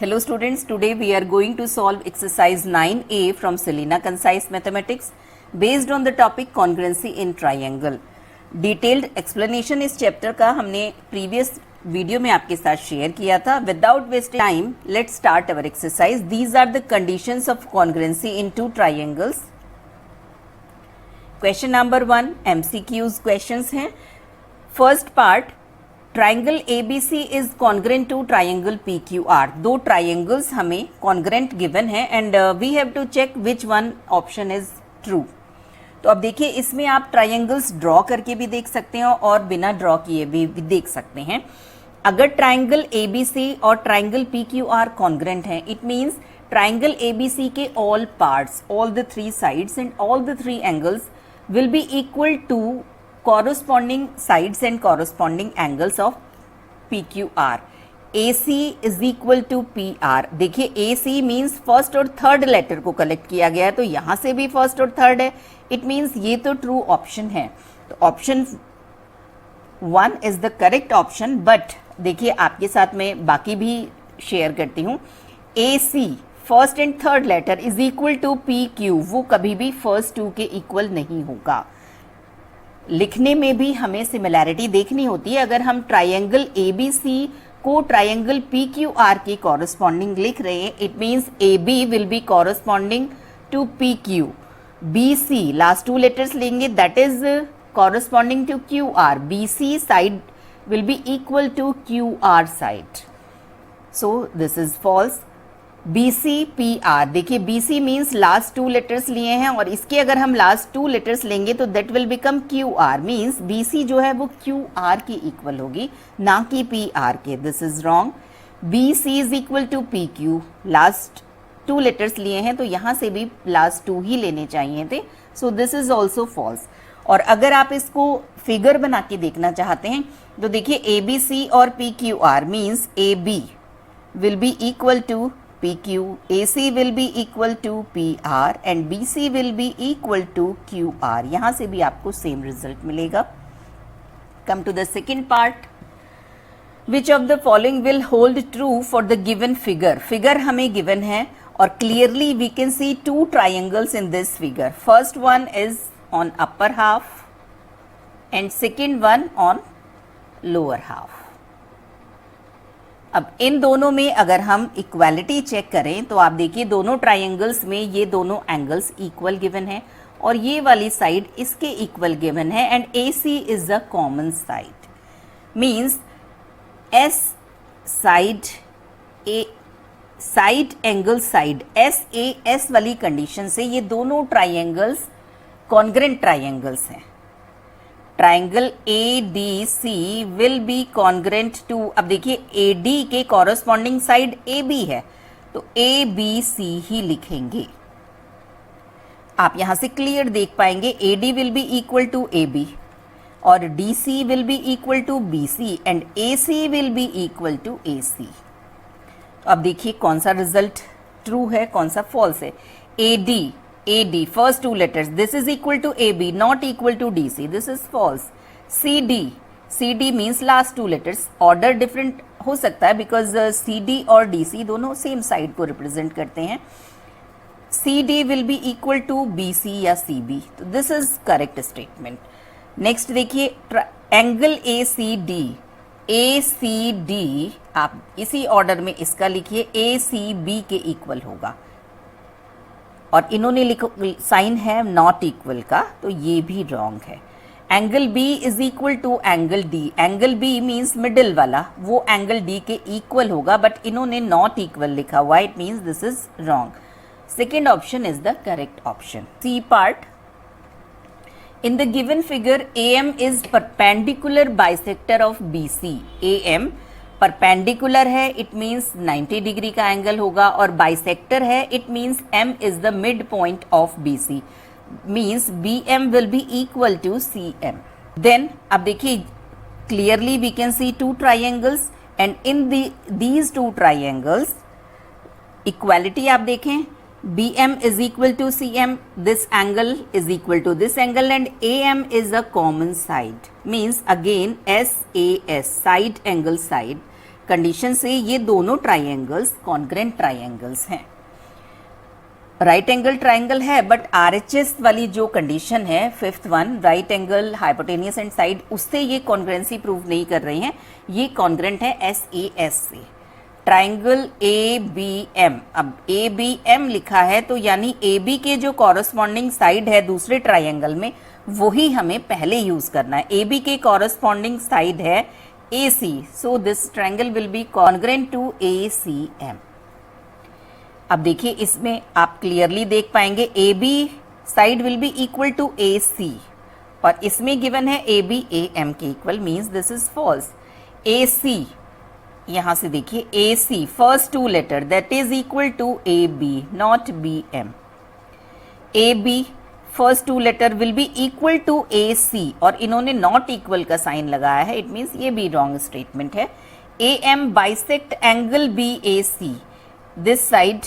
Hello students, today we are going to solve exercise 9A from Selena Concise Mathematics based on the topic congruency in triangle. Detailed explanation इस chapter का हमने previous video में आपके साथ share किया था. Without wasting time, let's start our exercise. These are the conditions of congruency in two triangles. Question number 1, MCQs questions हैं. First part, triangle ABC is congruent to triangle PQR. दो triangles हमें congruent given है and we have to check which one option is true. तो अब देखिए इसमें आप triangles draw करके भी देख सकते हैं और बिना ड्रॉ किए भी देख सकते हैं. अगर ट्राइंगल ABC और ट्राइंगल PQR कॉन्ग्रेंट हैं, इट मीन्स ट्राइंगल ABC के all parts, all the three sides and all the three angles will be equal to corresponding sides and corresponding angles of PQR. AC is equal to PR. देखिए AC means first और third letter को collect किया गया है, तो यहाँ से भी फर्स्ट और थर्ड है. इट मीन्स ये तो ट्रू ऑप्शन है. तो option 1 is the correct option. But देखिए आपके साथ में बाकी भी शेयर करती हूँ. AC first and third letter is equal to PQ. वो कभी भी फर्स्ट टू के इक्वल नहीं होगा. लिखने में भी हमें सिमिलैरिटी देखनी होती है. अगर हम ट्राइंगल ABC को ट्राइंगल PQR के कॉरस्पॉन्डिंग लिख रहे हैं, it means AB will be corresponding to PQ. BC last two letters लेंगे, that is corresponding to QR. BC side will be equal to QR side. So this is false. BC PR, देखिए BC means last two letters लिए हैं और इसके अगर हम last two letters लेंगे तो that will become QR. Means BC जो है वो QR की इक्वल होगी, ना कि PR के. This is wrong. BC is equal to PQ. Last two letters लिए हैं तो यहाँ से भी लास्ट टू ही लेने चाहिए थे. So this is also false. और अगर आप इसको फिगर बना के देखना चाहते हैं तो देखिए ABC और PQR means AB will be equal to PQ, AC will be equal to PR and BC will be equal to QR. यहाँ से भी आपको सेम रिजल्ट मिलेगा. Come to the second part. Which of the following will hold true for the given figure? Figure हमें given है और clearly we can see two triangles in this figure. First one is on upper half and second one on lower half. अब इन दोनों में अगर हम equality check करें तो आप देखिए दोनों ट्राइंगल्स में ये दोनों एंगल्स इक्वल गिवन है और ये वाली साइड इसके इक्वल गिवन है and AC is a common side. Means S side A side angle side SAS वाली कंडीशन से ये दोनों ट्राइंगल्स कॉन्ग्रेंट ट्राइंगल्स हैं. Triangle ADC will be congruent to, अब देखिए AD के कॉरस्पॉन्डिंग साइड AB है तो ABC ही लिखेंगे. आप यहां से क्लियर देख पाएंगे AD will be equal to AB और DC will be equal to BC and AC will be equal to AC. अब देखिए कौन सा रिजल्ट ट्रू है, कौन सा फॉल्स है. AD first two letters, this is equal to AB, not equal to DC. This is false. CD means last two letters. Order different हो सकता है because CD और DC दोनों सेम साइड को रिप्रेजेंट करते हैं. CD will be equal to BC या CB. तो this is correct statement. Next देखिए एंगल ACD आप इसी ऑर्डर में इसका लिखिए ACB के इक्वल होगा और इन्होंने साइन है नॉट इक्वल का, तो ये भी रॉन्ग है. Angle B is equal to angle D. Angle B means middle वाला, वो एंगल D के इक्वल होगा बट इन्होंने नॉट इक्वल लिखा हुआ. It means this is wrong. Second option is the correct option. C part. In the given figure AM is perpendicular bisector of BC. AM perpendicular है, it means 90 degree का angle होगा और bisector है, it means M is the mid point of BC. Means BM will be equal to CM. Then अब देखिए clearly we can see two triangles and in these two triangles equality आप देखें BM is equal to CM, this angle is equal to this angle and AM is a common side. Means again SAS, side angle side, condition से ये दोनों triangles congruent triangles हैं। Right angle triangle है but RHS वाली जो condition है fifth one, right angle hypotenuse and side, उससे ये कॉन्ग्रेंसी प्रूव नहीं कर रहे हैं, ये कॉन्ग्रेंट है एसएएस से। ट्राइंगल ए बी एम, अब ए बी एम लिखा है तो यानी ए बी के जो कॉरस्पॉन्डिंग साइड है दूसरे ट्राइंगल में वही हमें पहले यूज करना है। ए बी के कॉरस्पॉन्डिंग साइड है A C, so this triangle will be congruent to A C M. अब देखिए इसमें आप क्लियरली देख पाएंगे A B side will be equal to A C, और इसमें गिवन है ए बी ए एम के equal, means this is false. A C, यहां से देखिए A C first two letter that is equal to A B, not B M. A B first two letter will be equal to A C, और इन्होंने not equal का sign लगाया है, it means ये भी रॉन्ग स्टेटमेंट है। A M bisect angle B A C, this side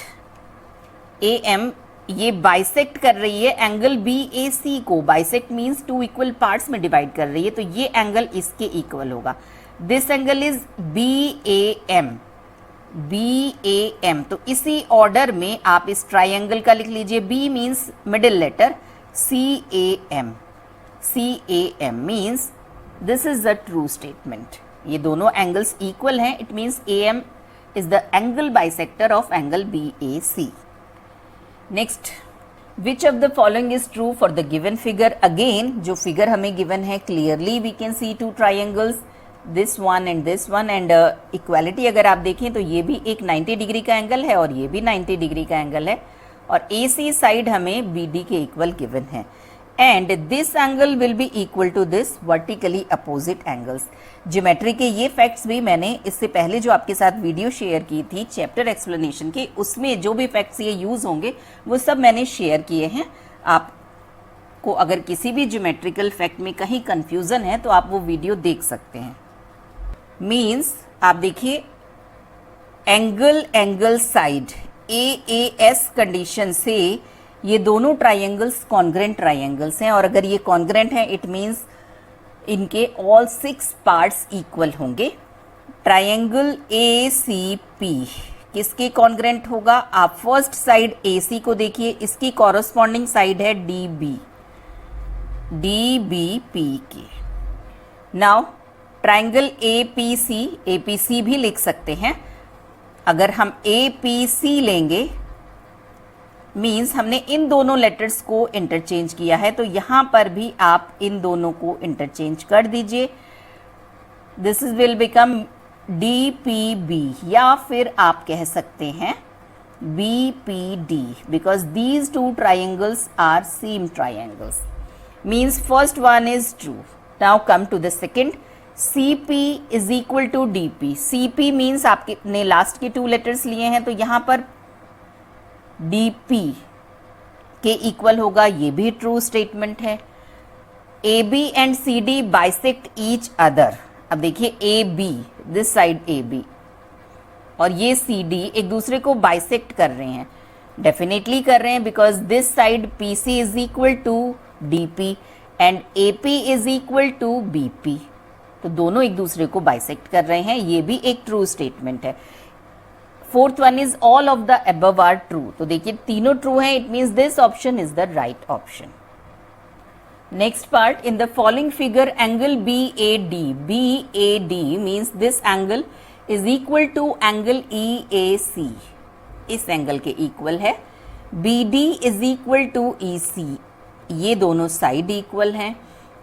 A M ये bisect कर रही है एंगल बी ए सी को, bisect means two equal parts में डिवाइड कर रही है, तो ये एंगल इसके इक्वल होगा। This angle is B A M, B A M, तो इसी ऑर्डर में आप इस ट्राइंगल का लिख लीजिए। B means middle letter, C A M, C A M means this is the true statement. ये दोनों एंगल्स इक्वल हैं, it means A M is the angle bisector of angle BAC. Next, which of the following is true for the given figure? Again, जो figure हमें given है clearly we can see two triangles, this one and this one, and equality अगर आप देखें तो ये भी एक 90 डिग्री का एंगल है और ये भी 90 डिग्री का एंगल है, और AC साइड हमें BD के इक्वल गिवन है, and this angle will be equal to this vertically opposite angles. Geometry के ये फैक्ट्स भी मैंने इससे पहले जो आपके साथ वीडियो शेयर की थी चैप्टर एक्सप्लेनेशन के, उसमें जो भी फैक्ट्स ये यूज होंगे वो सब मैंने शेयर किए हैं। आपको अगर किसी भी ज्योमेट्रिकल फैक्ट में कहीं कंफ्यूजन है तो आप वो वीडियो देख सकते हैं। मीन्स आप देखिए एंगल साइड AAS कंडीशन से ये दोनों ट्राइंगल्स कॉन्ग्रेंट ट्राइंगल्स हैं, और अगर ये कॉन्ग्रेंट हैं इट मीन्स इनके ऑल 6 पार्ट्स इक्वल होंगे। ट्राइंगल ACP किसके कॉन्ग्रेंट होगा? आप फर्स्ट साइड AC को देखिए, इसकी कॉरस्पॉन्डिंग साइड है DBP की। नाउ ट्राइंगल APC भी लिख सकते हैं। अगर हम APC लेंगे मीन्स हमने इन दोनों लेटर्स को इंटरचेंज किया है, तो यहां पर भी आप इन दोनों को इंटरचेंज कर दीजिए। This is will become DPB, या फिर आप कह सकते हैं BPD, because these two triangles are same triangles, means first one is true. Now come to the second, CP is equal to DP। CP means आपने last के 2 letters लिए हैं, तो यहां पर DP के इक्वल होगा, ये भी ट्रू स्टेटमेंट है। AB and CD bisect each other. अब देखिए AB, दिस साइड AB और ये CD एक दूसरे को बाइसेक्ट कर रहे हैं, डेफिनेटली कर रहे हैं, because this side PC is equal to DP and AP is equal to BP, तो दोनों एक दूसरे को बाइसेक्ट कर रहे हैं, ये भी एक ट्रू स्टेटमेंट है। Fourth one is all of the above are true, तो देखिए तीनों ट्रू हैं, it means this option is the right option. Next part, in the following figure angle BAD means this angle is equal to angle EAC, इस angle के equal है। BD is equal to EC, ये दोनों side equal हैं।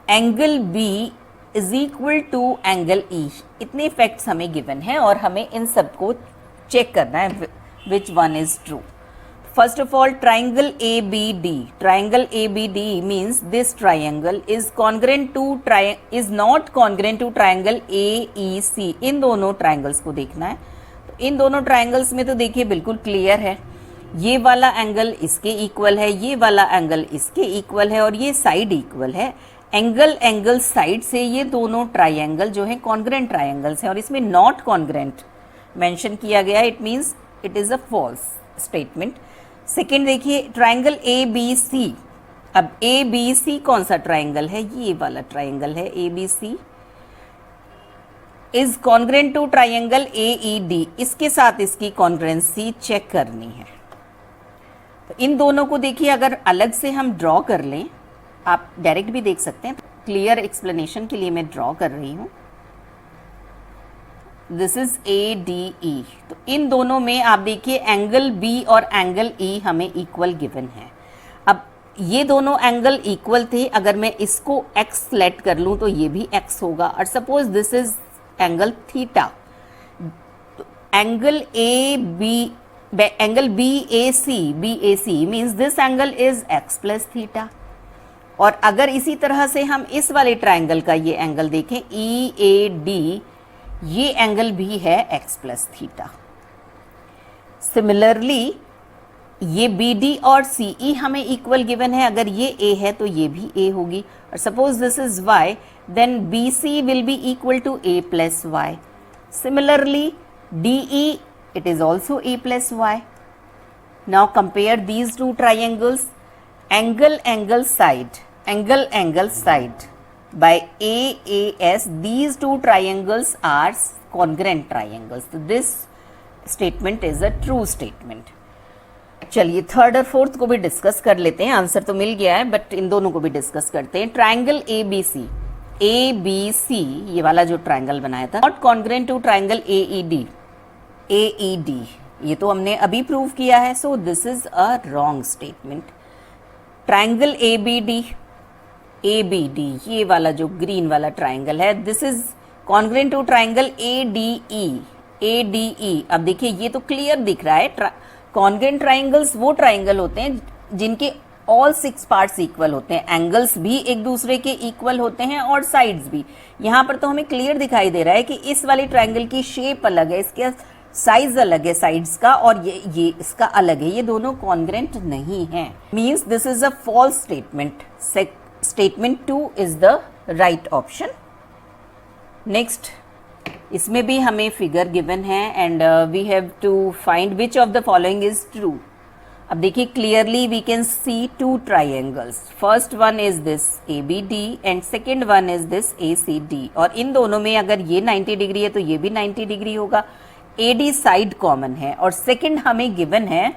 Angle B is equal to angle E, इतने facts हमें given हैं और हमें इन सबको चेक करना है which one is true. First of all triangle ABD means this triangle is congruent to is not congruent to triangle AEC। इन दोनों ट्राइंगल्स को देखना है, तो इन दोनों ट्राइंगल्स में तो देखिए बिल्कुल क्लियर है, ये वाला एंगल इसके इक्वल है, ये वाला एंगल इसके इक्वल है, और ये साइड इक्वल है। एंगल साइड से ये दोनों ट्राइंगल जो है कॉन्ग्रेंट ट्राइंगल्स हैं, और इसमें नॉट कॉन्ग्रेंट मेंशन किया गया है, it means it is a false statement. Second देखिए ट्राइंगल ABC, अब ABC कौन सा ट्राइंगल है? ये वाला ट्राइंगल है ABC, is congruent to triangle AED, इसके साथ इसकी कॉन्ग्रेंसी चेक करनी है। तो इन दोनों को देखिए, अगर अलग से हम ड्रॉ कर लें, आप डायरेक्ट भी देख सकते हैं, क्लियर एक्सप्लेनेशन के लिए मैं ड्रॉ कर रही हूं। This is ADE। तो इन दोनों में आप देखिए एंगल B और एंगल E हमें इक्वल गिवन है। अब ये दोनों एंगल इक्वल थे, अगर मैं इसको x सेलेक्ट कर लूं तो ये भी x होगा, और suppose this is angle theta, angle BAC means this angle is x plus theta. और अगर इसी तरह से हम इस वाले ट्राइंगल का ये एंगल देखें EAD, ये एंगल भी है x प्लस थीटा। सिमिलरली ये BD और CE हमें इक्वल गिवन है, अगर ये A है तो ये भी A होगी, और suppose this is Y, then BC will be equal to A plus Y। Similarly DE, it is also A plus Y. Now compare these two triangles. Angle side by AAS, these two triangles are congruent triangles. So this statement is a true statement. चलिए third और fourth को भी discuss कर लेते हैं। Answer तो मिल गया है, बट इन दोनों को भी डिस्कस करते हैं। ट्राइंगल ABC, ये वाला जो ट्राइंगल बनाया था, not congruent to triangle AED, ये तो हमने अभी प्रूव किया है, so this is a wrong statement. Triangle ABD, ये वाला जो ग्रीन वाला ट्राइंगल है, this is congruent to triangle ADE। अब देखिए ये तो क्लियर दिख रहा है, कॉन्ग्रेंट ट्राइंगल्स वो ट्राइंगल होते हैं जिनके ऑल 6 पार्ट्स इक्वल होते हैं, एंगल्स भी एक दूसरे के इक्वल होते हैं और साइड्स भी। यहाँ पर तो हमें क्लियर दिखाई दे रहा है कि इस वाले ट्राइंगल की शेप अलग है, इसके साइज अलग है साइड्स का, और ये इसका अलग है, ये दोनों कॉन्ग्रेंट नहीं है। Means this is a false statement. Statement 2 is the right option. Next, इसमें भी हमें फिगर गिवन है and we have to find which of the following is true. अब देखिए clearly we can see 2 triangles, first one is this ABD and second one is this ACD, और इन दोनों में अगर ये 90 डिग्री है तो ये भी 90 डिग्री होगा। AD साइड कॉमन है, और सेकेंड हमें गिवन है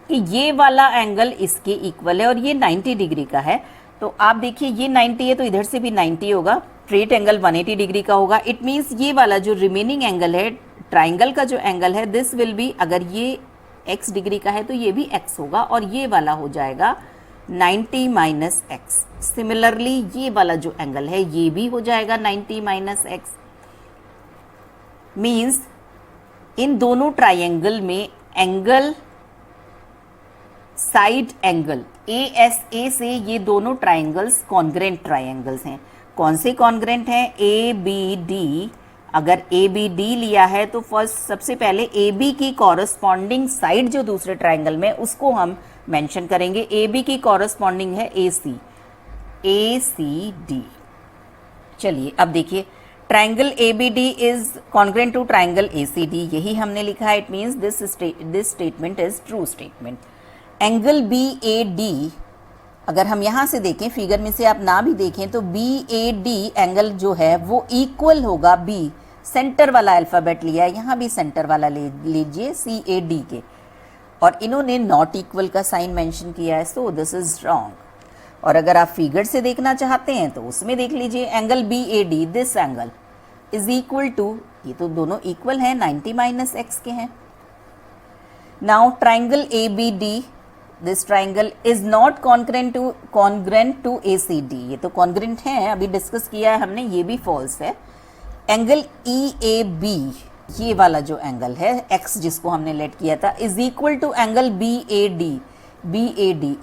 कि ये वाला एंगल इसके इक्वल है और ये 90 डिग्री का है। तो आप देखिए ये 90 है तो इधर से भी 90 होगा, स्ट्रेट एंगल 180 डिग्री का होगा। इट मीन्स ये वाला जो रिमेनिंग एंगल है, ट्राइंगल का जो एंगल है, दिस विल बी, अगर ये x डिग्री का है तो ये भी x होगा, और ये वाला हो जाएगा 90 माइनस x। सिमिलरली ये वाला जो एंगल है ये भी हो जाएगा 90 माइनस x। मीन्स इन दोनों ट्राइंगल में एंगल, साइड एंगल ASA से ये दोनों ट्राइंगल्स कॉन्ग्रेंट ट्राइंगल्स हैं। कौन से कॉन्ग्रेंट हैं? ABD। अगर ABD लिया है तो फर्स्ट सबसे पहले AB की कॉरस्पॉन्डिंग साइड जो दूसरे ट्राइंगल में, उसको हम मेंशन करेंगे। AB की कॉरस्पॉन्डिंग है ACD। चलिए अब देखिए, triangle ABD is congruent to triangle ACD, यही हमने लिखा है। It means this statement is true statement. Angle BAD, अगर हम यहाँ से देखें, फिगर में से आप ना भी देखें तो BAD एंगल जो है वो इक्वल होगा B, सेंटर वाला अल्फ़ाबेट लिया है, यहाँ भी सेंटर वाला लीजिए CAD के, और इन्होंने नॉट इक्वल का साइन मेंशन किया है, सो दिस इज रॉन्ग। और अगर आप फिगर से देखना चाहते हैं तो उसमें देख लीजिए, angle BAD, this angle is equal to, ये तो दोनों इक्वल हैं, 90 माइनस x के हैं। Now triangle ABD, this triangle is not congruent to ACD, ये तो कॉन्ग्रेंट है, अभी डिस्कस किया है हमने, ये भी फॉल्स है। एंगल EAB, ये वाला जो एंगल है x जिसको हमने लेट किया था, is equal to angle BAD,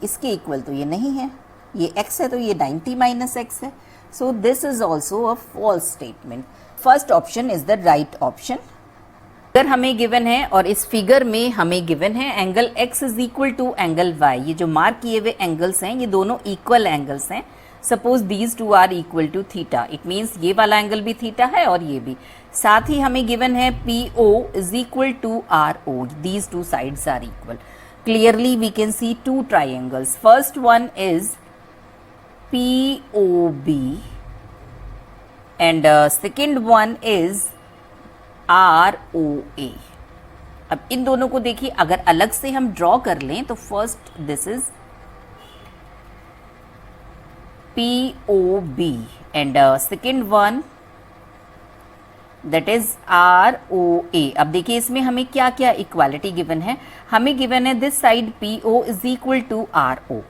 इसके इक्वल तो ये नहीं है, ये x है तो ये 90 माइनस x है, so this is also a false statement. First option is the right option. अगर हमें गिवन है और इस फिगर में हमें गिवन है angle x is equal to angle y, ये जो मार्क किए हुए एंगल्स हैं ये दोनों इक्वल एंगल्स हैं। Suppose these two are equal to theta, it means ये वाला एंगल भी थीटा है और ये भी। साथ ही हमें गिवन है PO is equal to RO, these two sides are equal. Clearly we can see 2 triangles, first one is POB and second one is ROA। अब इन दोनों को देखिए, अगर अलग से हम ड्रॉ कर लें तो first this is POB and second one that is ROA। अब देखिए इसमें हमें क्या क्या इक्वालिटी गिवन है। हमें गिवन है this side PO is equal to RO,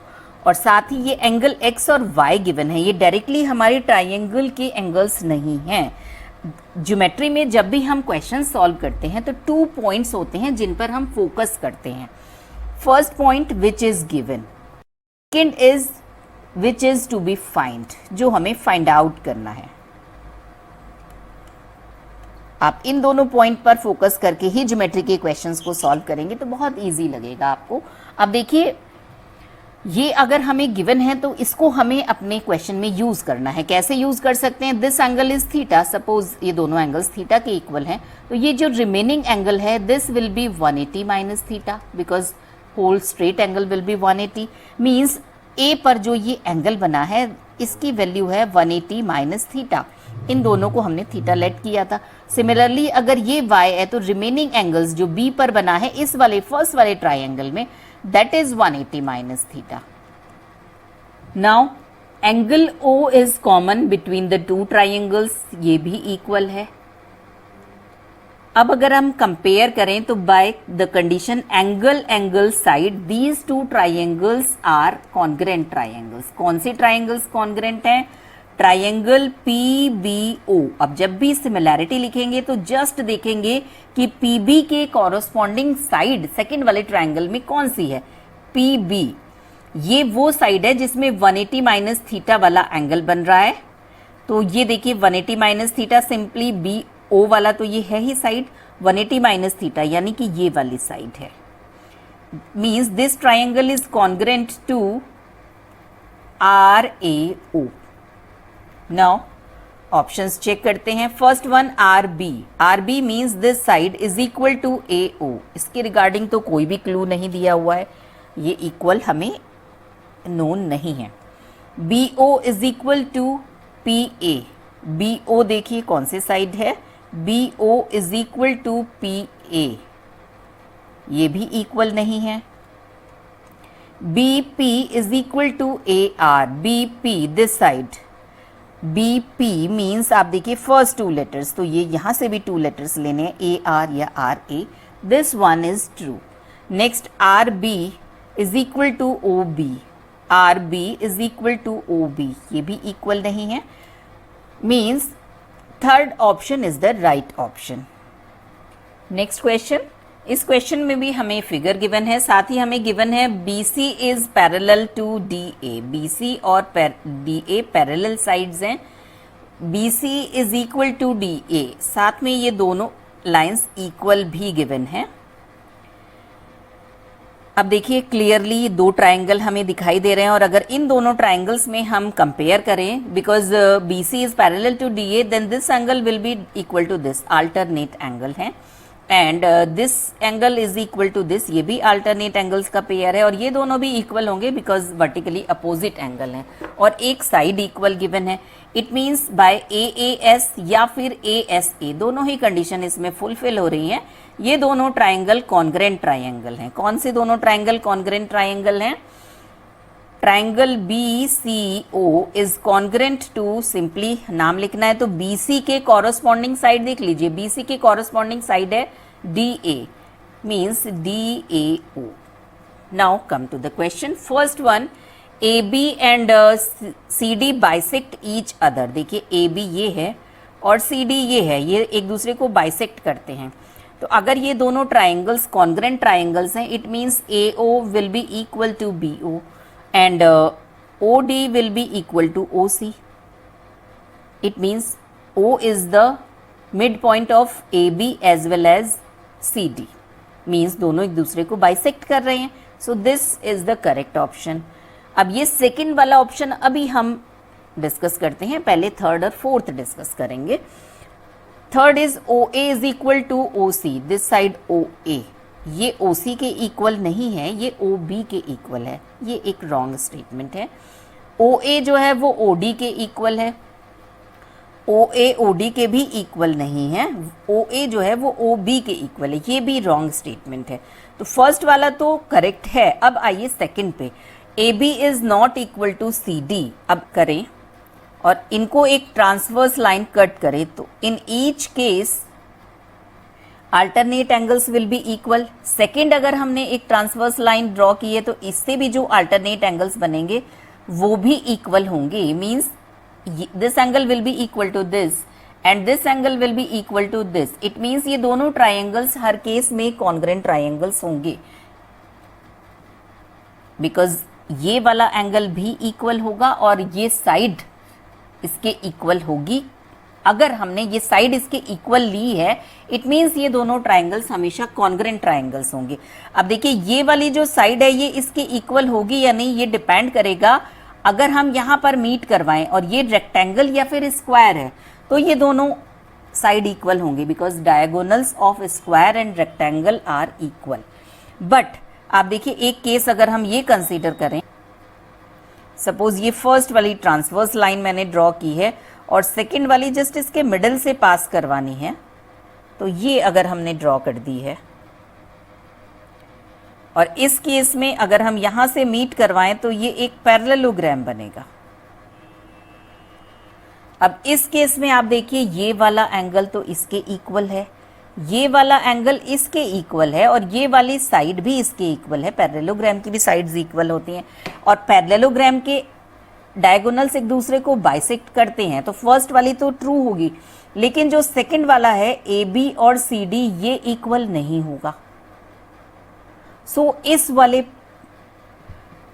और साथ ही ये एंगल X और Y गिवन है। ये डायरेक्टली हमारे ट्राइंगल के एंगल्स नहीं हैं। ज्योमेट्री में जब भी हम क्वेश्चन सॉल्व करते हैं तो 2 पॉइंट्स होते हैं जिन पर हम फोकस करते हैं। First point which is given, second is which is to be find, जो हमें फाइंड आउट करना है। आप इन दोनों पॉइंट पर फोकस करके ही ज्योमेट्री के क्वेश्चंस को सॉल्व करेंगे तो बहुत इजी लगेगा आपको। अब देखिए ये अगर हमें गिवन है तो इसको हमें अपने क्वेश्चन में यूज करना है। कैसे यूज कर सकते हैं? This angle is theta, suppose ये दोनों एंगल्स थीटा के इक्वल हैं, तो ये जो रिमेनिंग एंगल है this will be 180 minus theta, because whole straight angle will be 180। Means A पर जो ये एंगल बना है इसकी वैल्यू है 180 माइनस थीटा। इन दोनों को हमने थीटा लेट किया था। सिमिलरली अगर ये y है तो रिमेनिंग एंगल्स जो B पर बना है इस वाले फर्स्ट वाले ट्राइंगल में, that is 180 minus theta. Now angle O is common between the two triangles, ये भी इक्वल है। अब अगर हम कंपेयर करें तो by the condition angle side these two triangles are congruent triangles. कौन से ट्राइंगल्स कॉन्ग्रेंट हैं? Triangle PBO। अब जब भी सिमिलैरिटी लिखेंगे तो जस्ट देखेंगे कि PB के कॉरस्पॉन्डिंग साइड सेकंड वाले ट्राइंगल में कौन सी है, PB। ये वो साइड है जिसमें 180 माइनस थीटा वाला एंगल बन रहा है। तो ये देखिए 180 माइनस थीटा सिंपली BO वाला, तो ये है ही साइड 180 माइनस थीटा, यानी कि ये वाली साइड है। Means this triangle is congruent to RAO। Now options check करते हैं। First one RB means this side is equal to AO। इसके रिगार्डिंग तो कोई भी क्लू नहीं दिया हुआ है, ये इक्वल हमें नोन नहीं है। BO is equal to PA। BO देखिए कौन से साइड है, BO is equal to PA, ये भी इक्वल नहीं है। BP is equal to AR। BP this side BP means आप देखिए फर्स्ट 2 लेटर्स, तो ये यहां से भी 2 लेटर्स लेने हैं, AR या RA। This one is true. Next RB is equal to OB। RB is equal to OB, ये भी इक्वल नहीं है। Means third option is the right option. Next question, इस क्वेश्चन में भी हमें फिगर गिवन है, साथ ही हमें गिवन है BC is parallel to DA। BC और DA पैरेलल साइड्स हैं। BC is equal to DA, साथ में ये दोनों लाइंस इक्वल भी गिवन है। अब देखिए क्लियरली 2 ट्राइंगल हमें दिखाई दे रहे हैं, और अगर इन दोनों ट्राइंगल्स में हम कंपेयर करें, because BC is parallel to DA, then this angle will be equal to this, alternate angle है। And this angle is equal to this, ये भी अल्टरनेट एंगल्स का पेयर है, और ये दोनों भी इक्वल होंगे बिकॉज वर्टिकली अपोजिट एंगल है, और एक साइड इक्वल गिवन है। इट मीन्स बाय AAS या फिर ASA, दोनों ही कंडीशन इसमें फुलफिल हो रही है। ये दोनों ट्राइंगल कॉन्ग्रेंट ट्राइंगल हैं। कौन से दोनों ट्राइंगल कॉन्ग्रेंट ट्राइंगल हैं? Triangle BCO is congruent to, simply नाम लिखना है तो BC के कॉरस्पॉन्डिंग साइड देख लीजिए, BC के कॉरस्पॉन्डिंग साइड है DA, means DAO। Now come to the question. First one, AB and CD bisect each other. देखिए AB ये है और CD ये है, ये एक दूसरे को बाइसेक्ट करते हैं। तो अगर ये दोनों ट्राइंगल्स कॉन्ग्रेंट ट्राइंगल्स हैं, it means AO will be equal to BO and OD will be equal to OC. It means O is the midpoint of AB as well as CD. Means दोनों एक दूसरे को bisect कर रहे हैं. So this is the correct option. अब ये second वाला ऑप्शन अभी हम डिस्कस करते हैं, पहले थर्ड और फोर्थ डिस्कस करेंगे. Third is OA is equal to OC. This side OA. ये OC के इक्वल नहीं है, ये OB के इक्वल है. ये एक रॉन्ग स्टेटमेंट है. OA जो है वो OD के इक्वल है. ओ ए ओ डी के भी इक्वल नहीं है, ओ ए जो है वो ओ बी के इक्वल है, ये भी रॉन्ग स्टेटमेंट है। तो फर्स्ट वाला तो करेक्ट है। अब आइए सेकंड पे, A B is not equal to C D. अब करें और इनको एक ट्रांसवर्स लाइन कट करें तो in each case alternate angles will be equal. Second अगर हमने एक ट्रांसवर्स लाइन ड्रॉ की है तो इससे भी जो अल्टरनेट एंगल्स बनेंगे वो भी इक्वल होंगे। Means this angle will be equal to this and this angle will be equal to this. It means ये दोनों ट्राइंगल्स हर केस में कॉन्ग्रेंट ट्राइंगल्स होंगे, बिकॉज ये वाला एंगल भी इक्वल होगा और ये साइड इसके इक्वल होगी। अगर हमने ये साइड इसके इक्वल ली है, इट मीन्स ये दोनों ट्राइंगल्स हमेशा कॉन्ग्रेंट ट्राइंगल्स होंगे। अब देखिए ये वाली जो साइड है ये इसके इक्वल होगी या नहीं, ये डिपेंड करेगा अगर हम यहाँ पर मीट करवाएं और ये रेक्टेंगल या फिर स्क्वायर है तो ये दोनों साइड इक्वल होंगे, because diagonals of square and rectangle are equal. But आप देखिए एक केस अगर हम ये कंसीडर करें, सपोज ये फर्स्ट वाली ट्रांसवर्स लाइन मैंने ड्रॉ की है और सेकंड वाली जस्ट इसके मिडल से पास करवानी है, तो ये अगर हमने ड्रॉ कर दी है और इस केस में अगर हम यहां से मीट करवाएं तो ये एक पैरेललोग्राम बनेगा। अब इस केस में आप देखिए ये वाला एंगल तो इसके इक्वल है, ये वाला एंगल इसके इक्वल है और ये वाली साइड भी इसके इक्वल है। पैरेललोग्राम की भी साइड्स इक्वल होती हैं और पैरेललोग्राम के डायगोनल्स एक दूसरे को बाइसेक्ट करते हैं, तो फर्स्ट वाली तो ट्रू होगी, लेकिन जो सेकंड वाला है ए बी और सी डी ये इक्वल नहीं होगा। सो इस वाले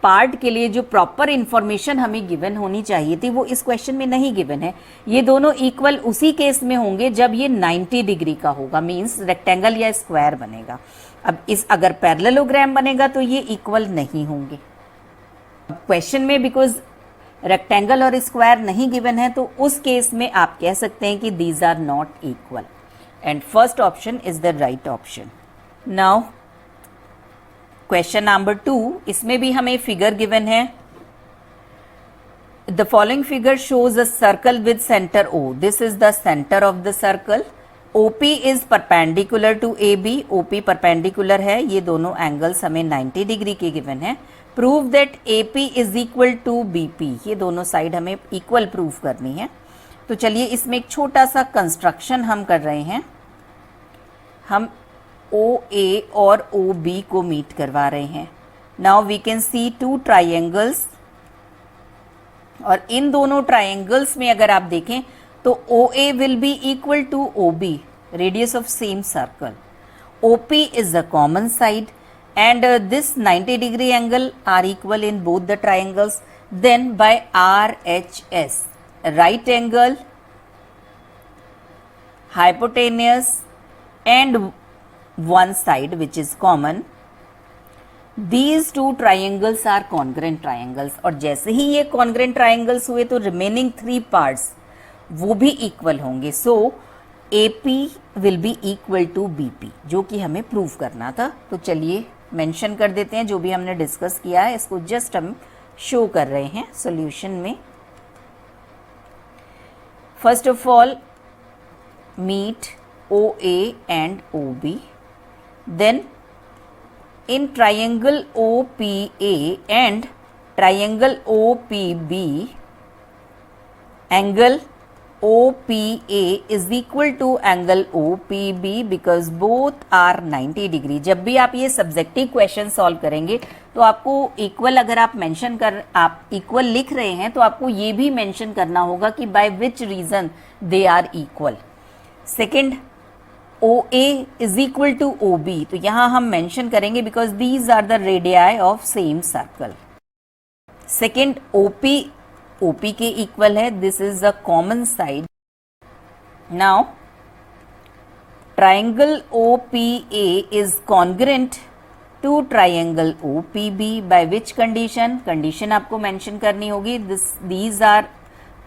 पार्ट के लिए जो प्रॉपर इंफॉर्मेशन हमें गिवन होनी चाहिए थी वो इस क्वेश्चन में नहीं गिवन है। ये दोनों इक्वल उसी केस में होंगे जब ये 90 डिग्री का होगा, मींस रेक्टेंगल या स्क्वायर बनेगा। अब इस अगर पैरेललोग्राम बनेगा तो ये इक्वल नहीं होंगे। क्वेश्चन में बिकॉज रेक्टेंगल और स्क्वायर नहीं गिवन है तो उस केस में आप कह सकते हैं कि these are not equal and first option is the right option. Now question number 2, इसमें भी हमें फिगर गिवन है। The following figure shows a circle with centre O. This is the centre of the circle. OP is perpendicular to AB. OP perpendicular है, ये दोनों angles हमें 90 degree के given है। Prove that AP is equal to BP. ये दोनों side हमें equal prove करनी है। तो चलिए इसमें एक छोटा सा कंस्ट्रक्शन हम कर रहे हैं। हम OA और OB को मीट करवा रहे हैं। Now we can see two triangles और इन दोनों ट्राइंगल्स में अगर आप देखें तो OA will be equal to OB, radius of same circle. OP is the common side and this 90 degree angle are equal in both the triangles. Then by RHS, right angle, hypotenuse and one side which is common, these two triangles are congruent triangles. और जैसे ही ये congruent triangles हुए तो remaining 3 parts वो भी equal होंगे। So AP will be equal to BP, जो कि हमें प्रूव करना था। तो चलिए मेंशन कर देते हैं जो भी हमने डिस्कस किया है, इसको जस्ट हम शो कर रहे हैं सॉल्यूशन में। First of all meet OA and OB, then in triangle OPA and triangle OPB angle OPA is equal to angle OPB because both are 90 degree. जब भी आप ये सब्जेक्टिव क्वेश्चन सॉल्व करेंगे तो आपको इक्वल, अगर आप मेंशन कर आप इक्वल लिख रहे हैं तो आपको ये भी मेंशन करना होगा कि by which reason they are equal. Second OA is equal to OB, तो यहाँ हम मेंशन करेंगे because these are the radii of same circle. Second OP के इक्वल है, this is a common side. Now triangle OPA is congruent to triangle OPB by which condition, condition आपको mention करनी होगी। These are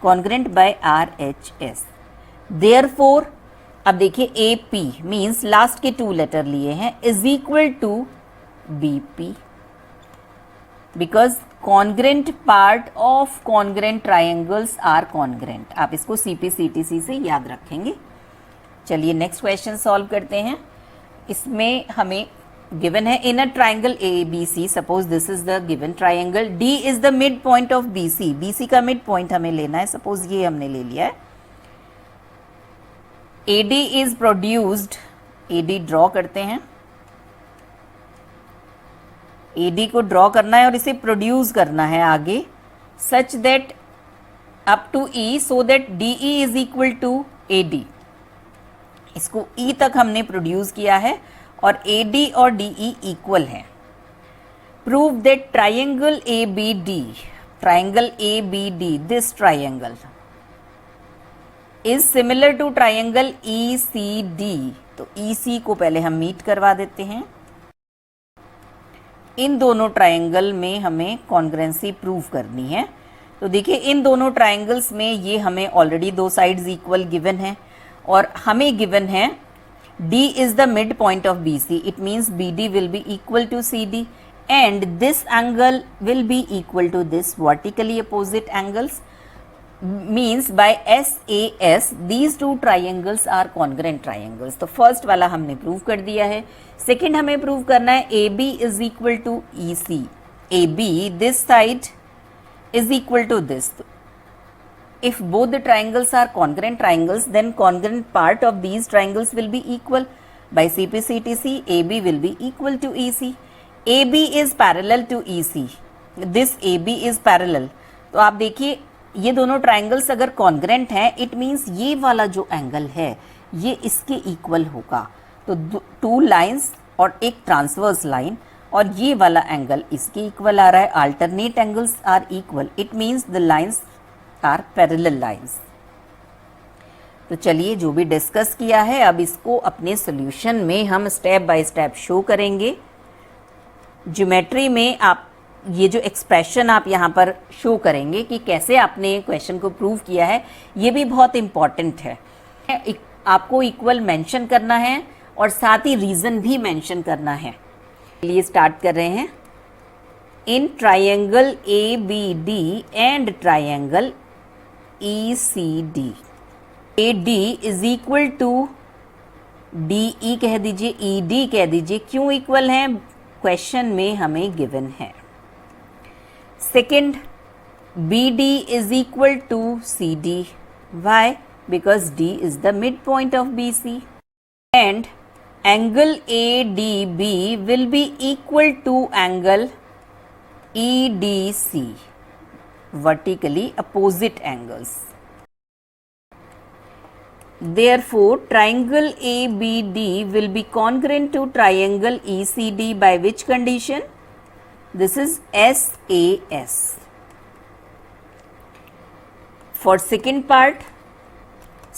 congruent by RHS। Therefore अब देखिए AP means last के 2 letter लिए हैं, is equal to BP। Because congruent part of congruent triangles are congruent. आप इसको CPCTC से याद रखेंगे। चलिए नेक्स्ट क्वेश्चन सॉल्व करते हैं। इसमें हमें गिवन है in a triangle ABC, suppose this is the given triangle, D is the mid point of BC, BC का मिड पॉइंट हमें लेना है, सपोज ये हमने ले लिया है। AD is produced, AD draw करते हैं, AD को ड्रॉ करना है और इसे प्रोड्यूस करना है आगे, such that up to E, so that DE is equal to AD। इसको E तक हमने प्रोड्यूस किया है और AD और DE इक्वल है। Prove that triangle ABD, triangle ABD, this triangle is similar to triangle ECD। तो EC को पहले हम मीट करवा देते हैं। इन दोनों ट्राइंगल में हमें कॉन्ग्रेंसी प्रूव करनी है। तो देखिए इन दोनों ट्राइंगल्स में ये हमें ऑलरेडी दो साइड्स इक्वल गिवन है और हमें गिवन है D is the midpoint of BC. It means BD will be equal to CD and this angle will be equal to this vertically opposite angles. Means by SAS these two triangles are congruent triangles. तो first वाला हमने prove कर दिया है। Second हमें prove करना है AB is equal to EC. AB this side is equal to this. If both the triangles are congruent triangles, then congruent part of these triangles will be equal. By CPCTC, AB will be equal to EC. AB is parallel to EC. This AB is parallel. तो आप देखिए ये दोनों triangles अगर congruent हैं, it means ये वाला जो angle है ये इसके equal होगा। तो two lines और एक transverse line और ये वाला angle इसके equal आ रहा है। Alternate angles are equal. It means the lines are parallel lines. तो चलिए जो भी डिस्कस किया है अब इसको अपने सॉल्यूशन में हम स्टेप बाय स्टेप शो करेंगे। ज्योमेट्री में आप ये जो एक्सप्रेशन आप यहाँ पर शो करेंगे कि कैसे आपने क्वेश्चन को प्रूव किया है, ये भी बहुत इम्पॉर्टेंट है। आपको इक्वल मेंशन करना है और साथ ही रीज़न भी मेंशन करना है। चलिए स्टार्ट कर रहे हैं। In triangle ABD and triangle ECD, AD is equal to DE कह दीजिए, ED कह दीजिए। क्यों इक्वल है? क्वेश्चन में हमें गिवन है। Second, BD is equal to CD. Why? Because D is the mid point of BC and angle ADB will be equal to angle EDC, vertically opposite angles. Therefore, triangle ABD will be congruent to triangle ECD by which condition? This is SAS. For second part,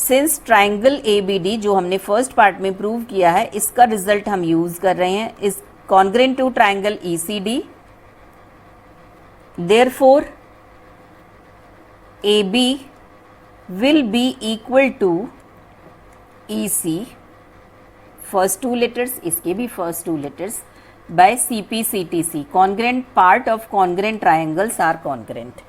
since triangle ABD जो हमने first part में prove किया है, इसका result हम use कर रहे हैं, is congruent to triangle ECD. Therefore, AB will be equal to EC, first two letters, इसके भी first two letters, by CPCTC. Congruent part of congruent triangles are congruent.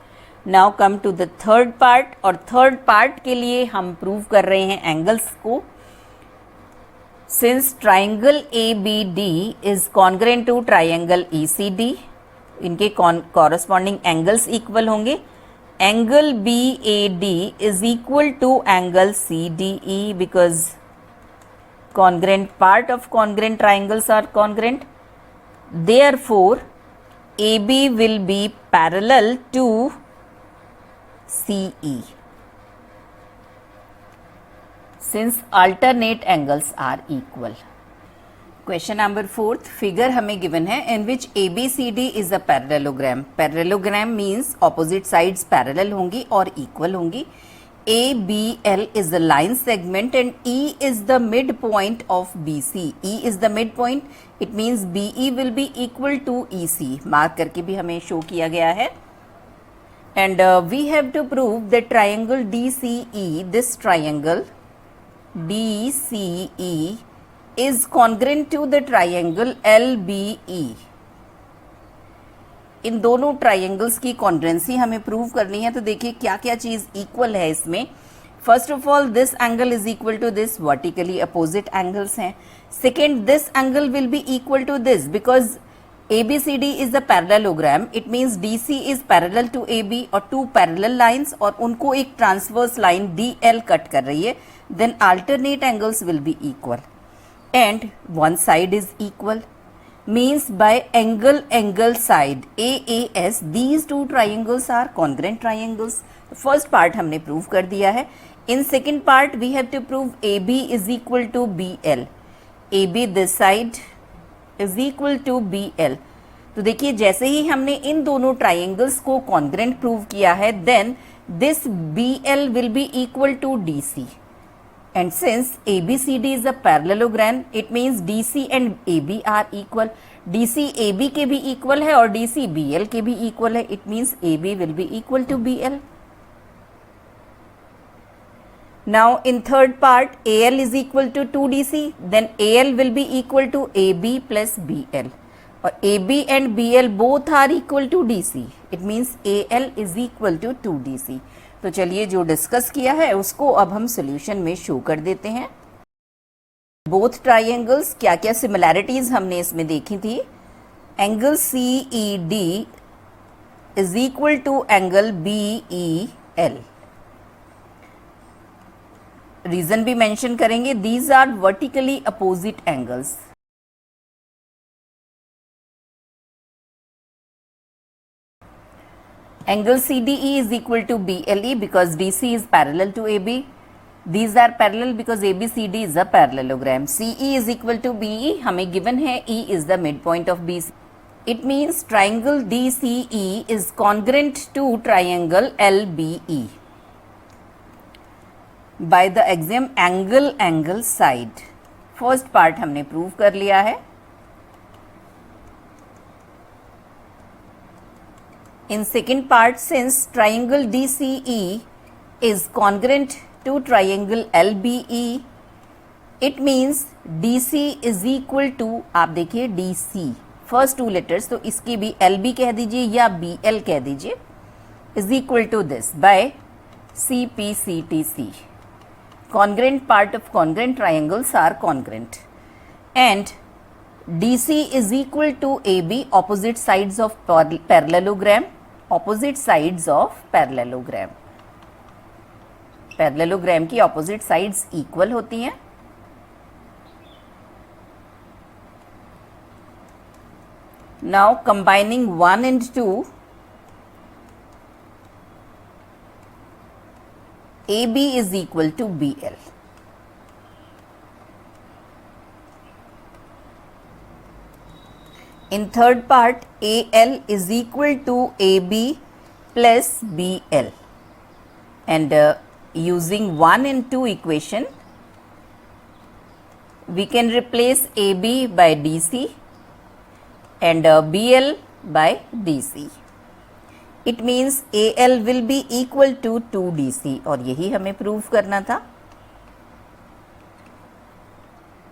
Now come to the third part, और third part के लिए हम prove कर रहे हैं angles को। Since triangle ABD is congruent to triangle ECD, इनके कॉरस्पॉन्डिंग एंगल्स इक्वल होंगे। Angle BAD is equal to angle CDE because congruent part of congruent triangles are congruent. Therefore, AB will be parallel to CE since alternate angles are equal. Question number fourth, figure हमें given है in which ABCD is a parallelogram. Parallelogram means opposite sides parallel होंगी और equal होंगी। ABL is the line segment and E is the mid point of BC. E is the mid point, it means BE will be equal to EC। Mark करके भी हमें show किया गया है। And we have to prove the triangle DCE, this triangle DCE is congruent to the triangle LBE. इन दोनों triangles की congruency हमें prove करनी है। तो देखिए क्या क्या चीज इक्वल है इसमें। First of all this angle is equal to this, vertically opposite angles हैं। Second, this angle will be equal to this because ABCD is a parallelogram. It means DC is parallel to AB और two parallel lines और उनको एक transverse line DL cut कर रही है. Then alternate angles will be equal and one side is equal. Means by angle side AAS these two triangles are congruent triangles. First part हमने prove कर दिया है. In second part we have to prove AB is equal to BL. AB this side is equal to BL. तो देखिए जैसे ही हमने इन दोनों triangles को कॉन्ग्रेंट प्रूव किया है, then this BL will be equal to DC and since ABCD is a parallelogram it means DC and AB are equal. DC AB के भी इक्वल है और DC BL के भी इक्वल है. It means AB will be equal to BL. Now in third part AL is equal to 2DC, then AL will be equal to AB plus BL और AB and BL both are equal to DC. It means AL is equal to 2DC. तो चलिए जो discuss किया है उसको अब हम solution में शो कर देते हैं. बोथ ट्राइंगल्स क्या क्या सिमिलैरिटीज हमने इसमें देखी थी. Angle CED is equal to angle BEL. Reason भी मेंशन करेंगे. These are vertically opposite angles. Angle CDE is equal to BLE because DC is parallel to AB. These are parallel because ABCD is a parallelogram. CE is equal to BE. हमें given है E is the midpoint of BC. It means triangle DCE is congruent to triangle LBE. By the exam angle side. First part हमने prove कर लिया है. In second part since triangle DCE is congruent to triangle LBE it means DC is equal to, आप देखिए DC first two letters, तो इसकी भी LB कह दीजिए या BL कह दीजिए, is equal to this by CPCTC. Congruent part of congruent triangles are congruent and DC is equal to AB, opposite sides of parallelogram. Opposite sides of parallelogram. Parallelogram की opposite sides equal होती हैं. Now combining 1 and 2, AB is equal to BL. In third part, AL is equal to AB plus BL. And using 1 and 2 equation, we can replace AB by DC and BL by DC. It means AL will be equal to 2DC और यही हमें prove करना था.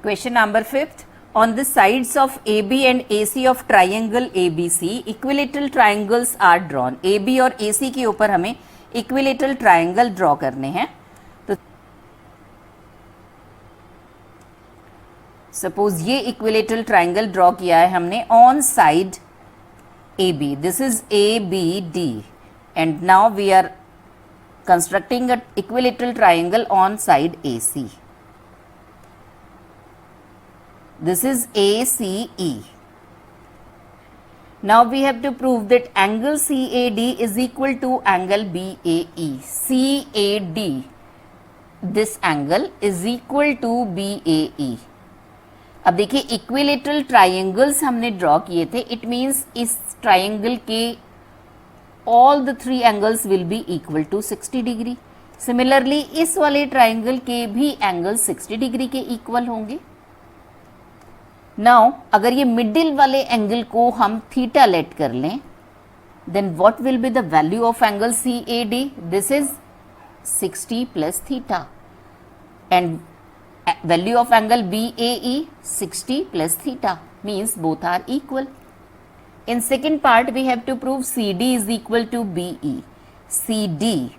Question number 5. On the sides of AB and AC of triangle ABC equilateral triangles are drawn. AB और AC के ऊपर हमें equilateral triangle draw करने हैं. तो सपोज ये इक्विलेटरल ट्राइंगल ड्रॉ किया है हमने on side AB. This is ABD and now we are constructing an equilateral triangle on side AC. This is ACE. Now we have to prove that angle CAD is equal to angle BAE. CAD, this angle is equal to BAE. अब देखिए equilateral triangles हमने draw किए थे. It means इस triangle के all the 3 angles will be equal to 60 degree. Similarly इस वाले triangle के भी एंगल 60 डिग्री के इक्वल होंगे. नाउ अगर ये मिडिल वाले एंगल को हम थीटा लेट कर लें, then what will be the value of angle CAD. This is 60 plus theta and value of angle BAE 60 plus theta means both are equal. In second part we have to prove CD is equal to BE. CD,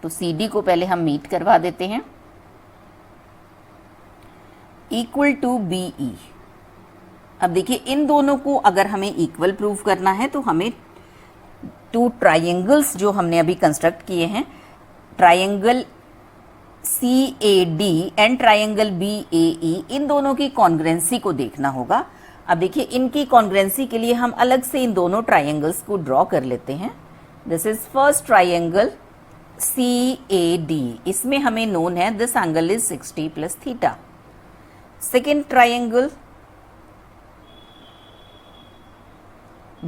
तो CD को पहले हम meet करवा देते हैं, equal to BE. अब देखिए इन दोनों को अगर हमें इक्वल प्रूव करना है तो हमें टू ट्राइंगल्स जो हमने अभी कंस्ट्रक्ट किए हैं, triangle CAD and triangle BAE, इन दोनों की कॉन्ग्रेंसी को देखना होगा. अब देखिए इनकी कॉन्ग्रेंसी के लिए हम अलग से इन दोनों ट्राइंगल्स को ड्रॉ कर लेते हैं. This is first triangle CAD, इसमें हमें नोन है this angle is 60 plus theta. Second triangle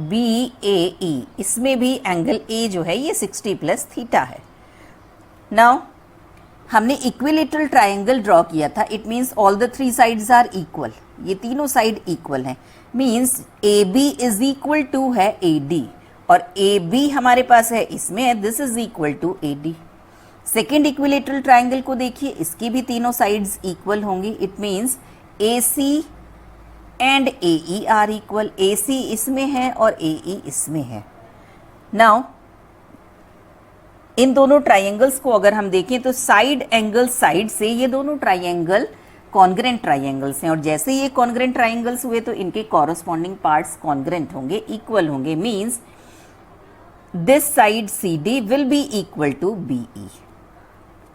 BAE, इसमें भी एंगल A जो है ये 60 प्लस थीटा है. नाउ हमने इक्विलेटरल ट्राइंगल ड्रॉ किया था, it means all the three sides are equal, ये तीनों साइड इक्वल हैं, means AB is equal to है AD और AB हमारे पास है इसमें है, this is equal to AD. Second equilateral triangle को देखिए, इसकी भी तीनों साइड्स इक्वल होंगी, it means AC and AE are equal, AC इसमें है और AE इसमें है. नाउ इन दोनों ट्राइंगल्स को अगर हम देखें तो साइड एंगल साइड से ये दोनों ट्राइंगल कॉन्ग्रेंट ट्राइंगल्स हैं और जैसे ये कॉन्ग्रेंट ट्राइंगल्स हुए तो इनके कॉरस्पॉन्डिंग पार्ट्स कॉन्ग्रेंट होंगे, इक्वल होंगे, means this side CD will be equal to BE.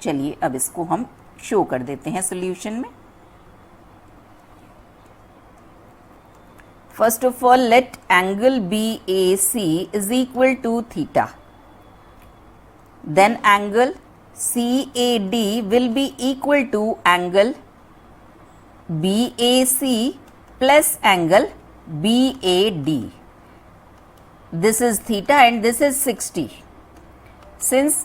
चलिए अब इसको हम शो कर देते हैं सॉल्यूशन में. First of all let angle BAC is equal to theta. Then angle CAD will be equal to angle BAC plus angle BAD. This is theta and this is 60. Since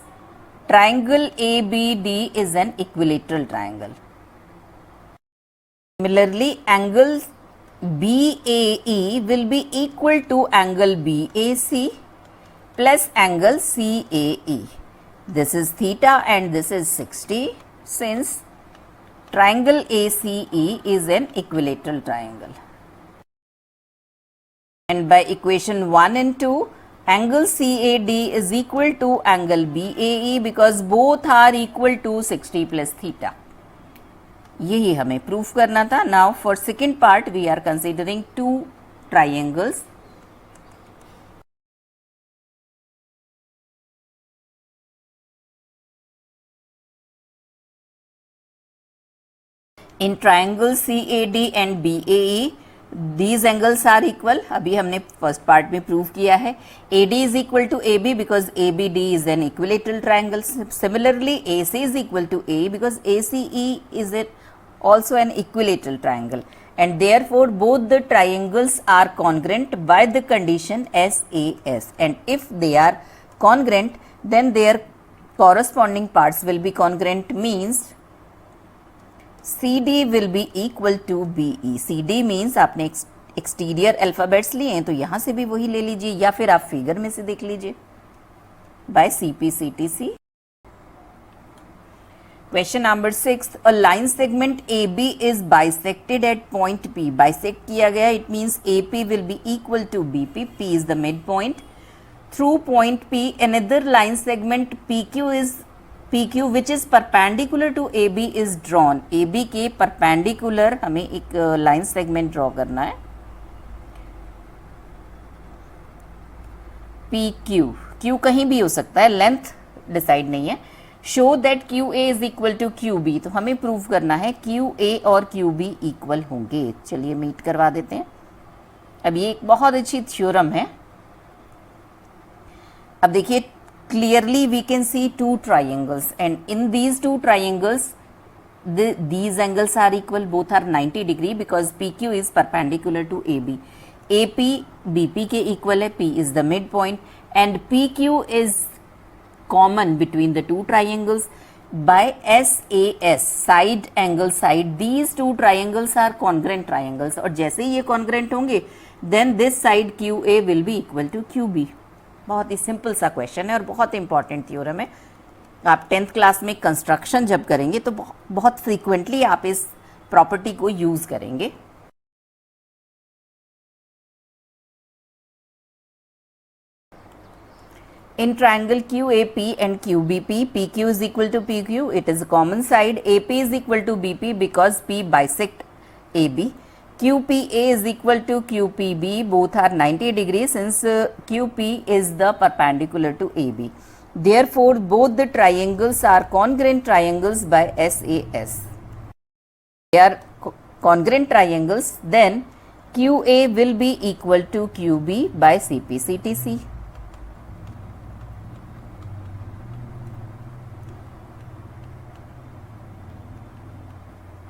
triangle ABD is an equilateral triangle. Similarly, angle BAE will be equal to angle BAC plus angle CAE. This is theta and this is 60 since triangle ACE is an equilateral triangle. And by equation 1 and 2, angle CAD is equal to angle BAE because both are equal to 60 plus theta. यही हमें proof करना था. Now for second part we are considering two triangles. In triangle CAD and BAE, these angles are equal. अभी हमने first part में prove किया है. AD is equal to AB because ABD is an equilateral triangle. Similarly, AC is equal to AE because ACE is also an equilateral triangle. And therefore, both the triangles are congruent by the condition SAS. And if they are congruent, then their corresponding parts will be congruent, means CD will be equal to BE. CD means आपने exterior alphabets लिए हैं तो यहाँ से भी वही ले लीजिए या फिर आप फिगर में से देख लीजिए by CPCTC. Question number 6, a line segment AB is bisected at point P. Bisect किया गया, it means AP will be equal to BP. P is the midpoint. Through point P, another line segment PQ which is perpendicular to AB is drawn. AB के perpendicular हमें एक line segment draw करना है. PQ, Q कहीं भी हो सकता है, लेंथ डिसाइड नहीं है. Show that QA is equal to QB, तो हमें प्रूव करना है QA और QB इक्वल होंगे. चलिए मीट करवा देते हैं. अब ये एक बहुत अच्छी थ्योरम है. अब देखिए clearly we can see two triangles and in these two triangles these angles are equal, both are 90 degree because PQ is perpendicular to AB. AP BP के equal है, P is the midpoint and PQ is common between the two triangles. By SAS, side angle side, these two triangles are congruent triangles और जैसे ही ये congruent होंगे then this side QA will be equal to QB. बहुत ही simple सा question है और बहुत important theorem है. आप 10th क्लास में कंस्ट्रक्शन जब करेंगे तो बहुत फ्रीक्वेंटली आप इस प्रॉपर्टी को यूज़ करेंगे. In triangle QAP and QBP, PQ is equal to PQ, it is a common side. AP is equal to BP because P bisect AB. QPA is equal to QPB, both are 90 degrees since QP is the perpendicular to AB. Therefore, both the triangles are congruent triangles by SAS. They are congruent triangles, then QA will be equal to QB by CP CTC.